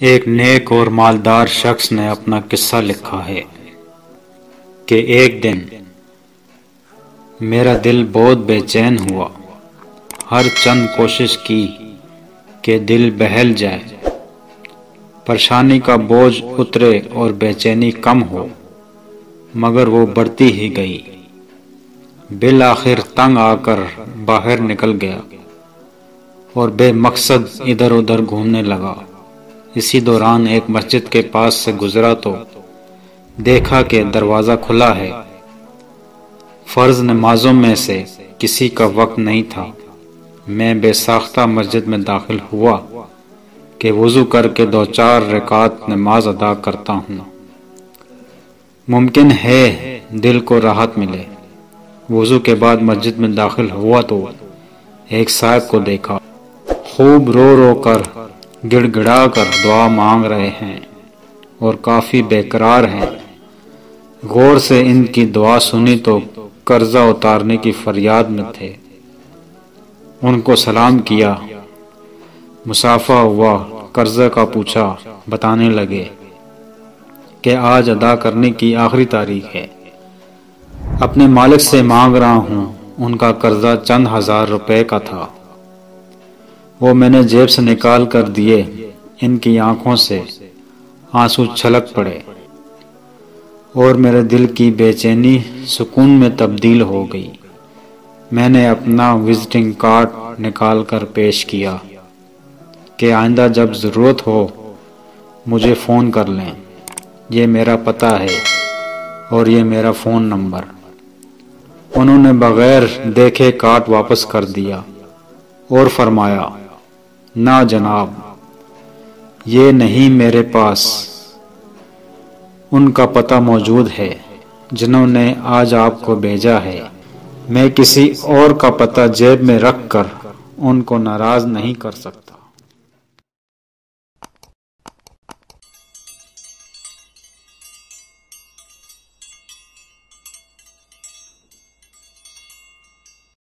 ایک نیک اور مالدار شخص نے اپنا قصہ لکھا ہے کہ ایک دن میرا دل بہت بے چین ہوا، ہر چند کوشش کی کہ دل بہل جائے، پریشانی کا بوجھ اترے اور بے چینی کم ہو، مگر وہ بڑھتی ہی گئی۔ بالآخر تنگ آ کر باہر نکل گیا اور بے مقصد ادھر ادھر گھومنے لگا۔ اسی دوران ایک مسجد کے پاس سے گزرا تو دیکھا کہ دروازہ کھلا ہے۔ فرض نمازوں میں سے کسی کا وقت نہیں تھا۔ میں بے ساختہ مسجد میں داخل ہوا کہ وضو کر کے 2-4 رکعت نماز ادا کرتا ہوں، ممکن ہے دل کو راحت ملے۔ وضو کے بعد مسجد میں داخل ہوا تو ایک صاحب کو دیکھا، خوب رو رو کر گڑ گڑا کر دعا مانگ رہے ہیں اور کافی بے قرار ہیں۔ غور سے ان کی دعا سنی تو قرضہ اتارنے کی فریاد میں تھے۔ ان کو سلام کیا، مصافحہ ہوا، قرضے کا پوچھا، بتانے لگے کہ آج ادا کرنے کی آخری تاریخ ہے، اپنے مالک سے مانگ رہا ہوں۔ ان کا قرضہ چند ہزار روپے کا تھا، وہ میں نے جیب سے نکال کر دیے۔ ان کی آنکھوں سے آنسو چھلک پڑے اور میرے دل کی بے چینی سکون میں تبدیل ہو گئی۔ میں نے اپنا وزٹنگ کارڈ نکال کر پیش کیا کہ آئندہ جب ضرورت ہو مجھے فون کر لیں، یہ میرا پتہ ہے اور یہ میرا فون نمبر۔ انہوں نے بغیر دیکھے کارڈ واپس کر دیا اور فرمایا، نہ جناب، یہ نہیں میرے پاس۔ ان کا پتہ موجود ہے جنہوں نے آج آپ کو بھیجا ہے۔ میں کسی اور کا پتہ جیب میں رکھ کر ان کو ناراض نہیں کر سکتا۔